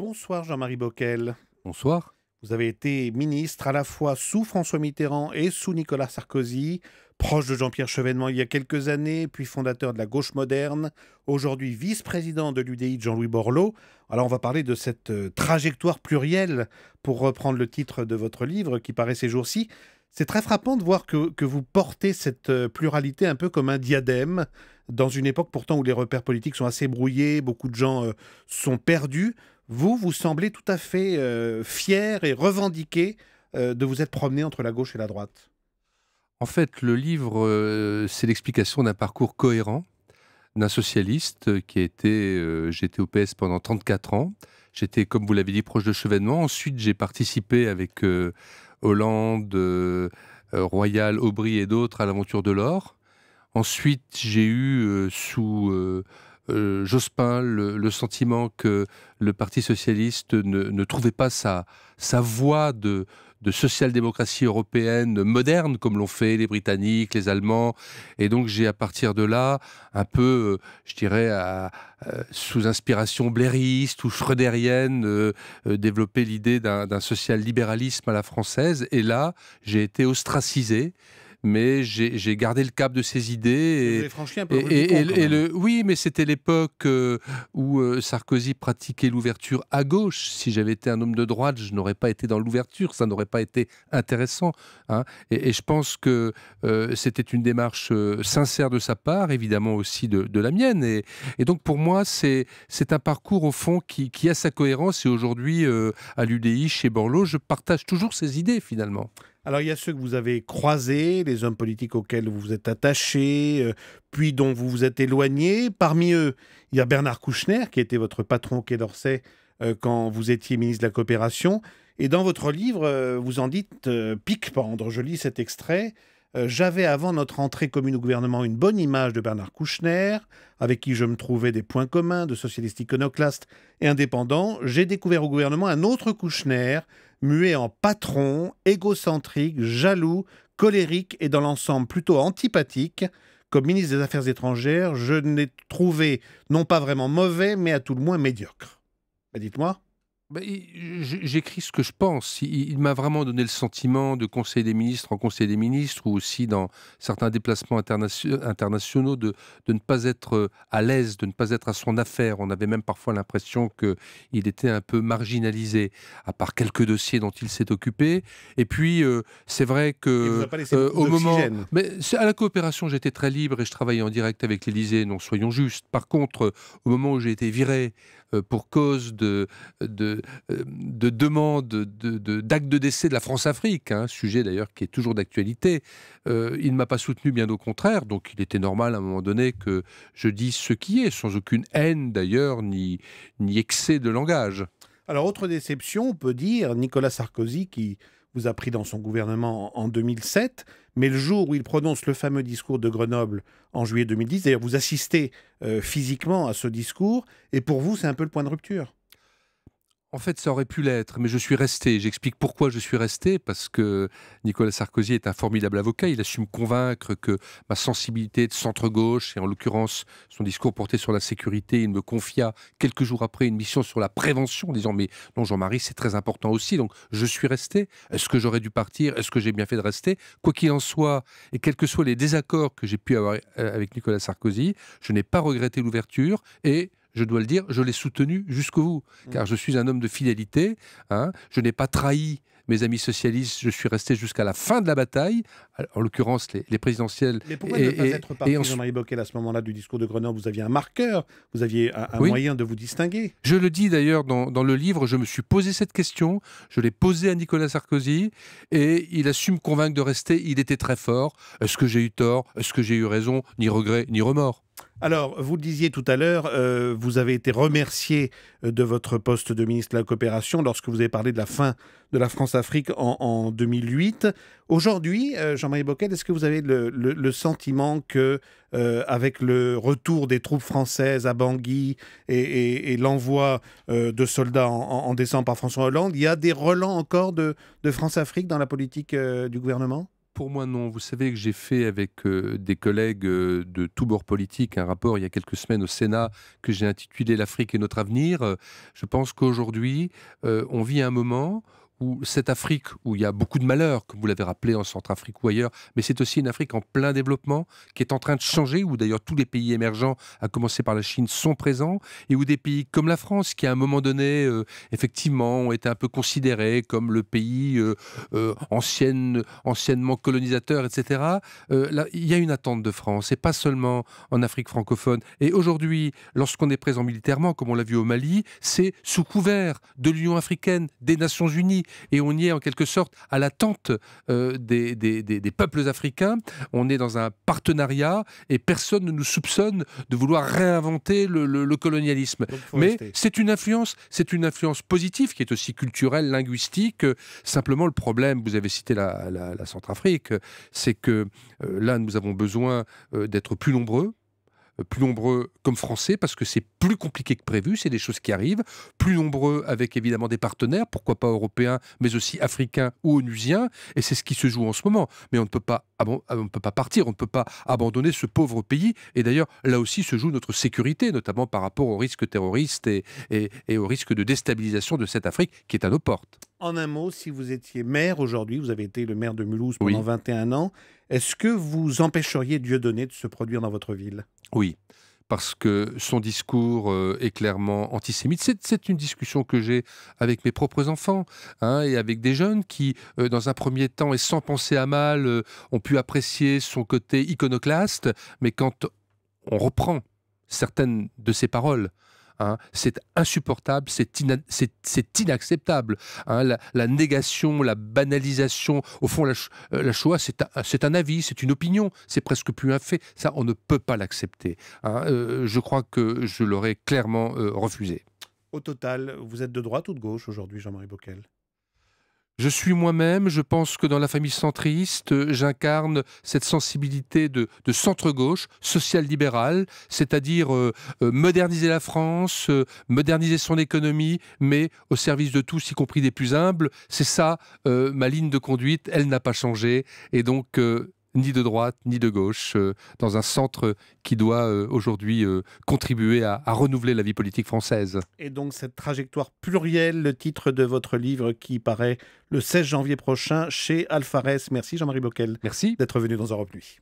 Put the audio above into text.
Bonsoir Jean-Marie Bockel. Bonsoir. Vous avez été ministre à la fois sous François Mitterrand et sous Nicolas Sarkozy, proche de Jean-Pierre Chevènement il y a quelques années, puis fondateur de la gauche moderne, aujourd'hui vice-président de l'UDI de Jean-Louis Borloo. Alors on va parler de cette trajectoire plurielle, pour reprendre le titre de votre livre qui paraît ces jours-ci. C'est très frappant de voir que vous portez cette pluralité un peu comme un diadème, dans une époque pourtant où les repères politiques sont assez brouillés, beaucoup de gens sont perdus. Vous semblez tout à fait fier et revendiqué de vous être promené entre la gauche et la droite. En fait, le livre, c'est l'explication d'un parcours cohérent d'un socialiste qui a été, j'étais au PS pendant 34 ans. J'étais, comme vous l'avez dit, proche de Chevènement. Ensuite, j'ai participé avec Hollande, Royal, Aubry et d'autres à l'aventure de l'or. Ensuite, j'ai eu sous Jospin le sentiment que le Parti socialiste ne trouvait pas sa voie de social-démocratie européenne moderne, comme l'ont fait les Britanniques, les Allemands. Et donc j'ai, à partir de là, un peu, je dirais, sous inspiration blairiste ou schröderienne, développé l'idée d'un social-libéralisme à la française. Et là, j'ai été ostracisé. Mais j'ai gardé le cap de ces idées. Vous avez franchi un peu le Rubicon, quand même. Oui, mais c'était l'époque où Sarkozy pratiquait l'ouverture à gauche. Si j'avais été un homme de droite, je n'aurais pas été dans l'ouverture, ça n'aurait pas été intéressant, hein. Et je pense que c'était une démarche sincère de sa part, évidemment aussi de la mienne. Et donc pour moi, c'est un parcours au fond qui a sa cohérence. Et aujourd'hui, à l'UDI, chez Borloo, je partage toujours ces idées finalement. Alors, il y a ceux que vous avez croisés, les hommes politiques auxquels vous vous êtes attachés, puis dont vous vous êtes éloigné. Parmi eux, il y a Bernard Kouchner, qui était votre patron au Quai d'Orsay quand vous étiez ministre de la Coopération. Et dans votre livre, vous en dites pique-pendre. Je lis cet extrait. J'avais, avant notre entrée commune au gouvernement, une bonne image de Bernard Kouchner, avec qui je me trouvais des points communs de socialiste iconoclaste et indépendant. J'ai découvert au gouvernement un autre Kouchner, muet en patron, égocentrique, jaloux, colérique et dans l'ensemble plutôt antipathique. Comme ministre des Affaires étrangères, je n'ai trouvé non pas vraiment mauvais, mais à tout le moins médiocre. Ben, dites-moi. Ben, j'écris ce que je pense. Il m'a vraiment donné le sentiment de conseiller des ministres en conseil des ministres, ou aussi dans certains déplacements internationaux, de ne pas être à l'aise, de ne pas être à son affaire. On avait même parfois l'impression qu'il était un peu marginalisé, à part quelques dossiers dont il s'est occupé. Et puis, c'est vrai Il ne vous que a pas laissé beaucoup d'oxygène. Mais à la coopération, j'étais très libre et je travaillais en direct avec l'Élysée, non, soyons justes. Par contre, au moment où j'ai été viré pour cause de demande d'acte de décès de la France-Afrique, un sujet d'ailleurs qui est toujours d'actualité, il ne m'a pas soutenu, bien au contraire. Donc il était normal à un moment donné que je dise ce qui est, sans aucune haine d'ailleurs, ni excès de langage. Alors, autre déception, on peut dire, Nicolas Sarkozy, qui vous a pris dans son gouvernement en 2007, mais le jour où il prononce le fameux discours de Grenoble en juillet 2010, d'ailleurs vous assistez physiquement à ce discours, et pour vous c'est un peu le point de rupture. En fait, ça aurait pu l'être, mais je suis resté. J'explique pourquoi je suis resté, parce que Nicolas Sarkozy est un formidable avocat. Il a su me convaincre que ma sensibilité de centre-gauche, et en l'occurrence son discours porté sur la sécurité, il me confia quelques jours après une mission sur la prévention, en disant « Mais non, Jean-Marie, c'est très important aussi ». Donc je suis resté. Est-ce que j'aurais dû partir? Est-ce que j'ai bien fait de rester? Quoi qu'il en soit, et quels que soient les désaccords que j'ai pu avoir avec Nicolas Sarkozy, je n'ai pas regretté l'ouverture, et je dois le dire, je l'ai soutenu jusqu'au bout, car je suis un homme de fidélité, hein. Je n'ai pas trahi mes amis socialistes, je suis resté jusqu'à la fin de la bataille, en l'occurrence les présidentielles. Mais pourquoi ne pas être parti, Jean-Marie Bockel, à ce moment-là du discours de Grenoble? Vous aviez un marqueur, vous aviez un Oui, moyen de vous distinguer. je le dis d'ailleurs dans le livre, je me suis posé cette question, je l'ai posée à Nicolas Sarkozy, et il a su me convaincre de rester. Il était très fort. Est-ce que j'ai eu tort? Est-ce que j'ai eu raison? Ni regret, ni remords. Alors, vous le disiez tout à l'heure, vous avez été remercié de votre poste de ministre de la Coopération lorsque vous avez parlé de la fin de la France-Afrique en 2008. Aujourd'hui, Jean-Marie Bockel, est-ce que vous avez le sentiment que, avec le retour des troupes françaises à Bangui et l'envoi de soldats en décembre par François Hollande, il y a des relents encore de France-Afrique dans la politique du gouvernement? pour moi, non. Vous savez que j'ai fait avec des collègues de tous bords politiques un rapport il y a quelques semaines au Sénat que j'ai intitulé «L'Afrique est notre avenir». Je pense qu'aujourd'hui, on vit un moment où cette Afrique, où il y a beaucoup de malheurs, comme vous l'avez rappelé en Centrafrique ou ailleurs, mais c'est aussi une Afrique en plein développement, qui est en train de changer, où d'ailleurs tous les pays émergents, à commencer par la Chine, sont présents, et où des pays comme la France, qui à un moment donné, effectivement, ont été un peu considérés comme le pays anciennement colonisateur, etc. Là, il y a une attente de France, et pas seulement en Afrique francophone. Et aujourd'hui, lorsqu'on est présent militairement, comme on l'a vu au Mali, c'est sous couvert de l'Union africaine, des Nations unies, et on y est en quelque sorte à l'attente des peuples africains. On est dans un partenariat et personne ne nous soupçonne de vouloir réinventer le colonialisme. Mais c'est une influence positive qui est aussi culturelle, linguistique. Simplement, le problème, vous avez cité la Centrafrique, c'est que là, nous avons besoin d'être plus nombreux comme Français, parce que c'est plus compliqué que prévu, c'est des choses qui arrivent, plus nombreux avec évidemment des partenaires, pourquoi pas européens, mais aussi africains ou onusiens, et c'est ce qui se joue en ce moment. Mais on ne peut pas partir, on ne peut pas abandonner ce pauvre pays, et d'ailleurs, là aussi se joue notre sécurité, notamment par rapport aux risques terroristes et aux risques de déstabilisation de cette Afrique qui est à nos portes. En un mot, si vous étiez maire aujourd'hui, vous avez été le maire de Mulhouse pendant 21 ans, est-ce que vous empêcheriez Dieudonné de se produire dans votre ville? Oui, parce que son discours est clairement antisémite. C'est une discussion que j'ai avec mes propres enfants, hein, et avec des jeunes qui, dans un premier temps et sans penser à mal, ont pu apprécier son côté iconoclaste, mais quand on reprend certaines de ses paroles, hein, c'est insupportable, c'est inacceptable. Hein, la négation, la banalisation, au fond, la Shoah, c'est un avis, c'est une opinion, c'est presque plus un fait. Ça, on ne peut pas l'accepter. Hein, je crois que je l'aurais clairement refusé. Au total, vous êtes de droite ou de gauche aujourd'hui, Jean-Marie Bockel? Je suis moi-même, je pense que dans la famille centriste, j'incarne cette sensibilité de centre-gauche, social-libérale, c'est-à-dire moderniser la France, moderniser son économie, mais au service de tous, y compris des plus humbles. C'est ça, ma ligne de conduite, elle n'a pas changé, et donc ni de droite, ni de gauche, dans un centre qui doit aujourd'hui contribuer à renouveler la vie politique française. Et donc cette trajectoire plurielle, le titre de votre livre qui paraît le 16 janvier prochain chez Alfarès. Merci Jean-Marie Bockel Merci d'être venu dans Europe Nuit.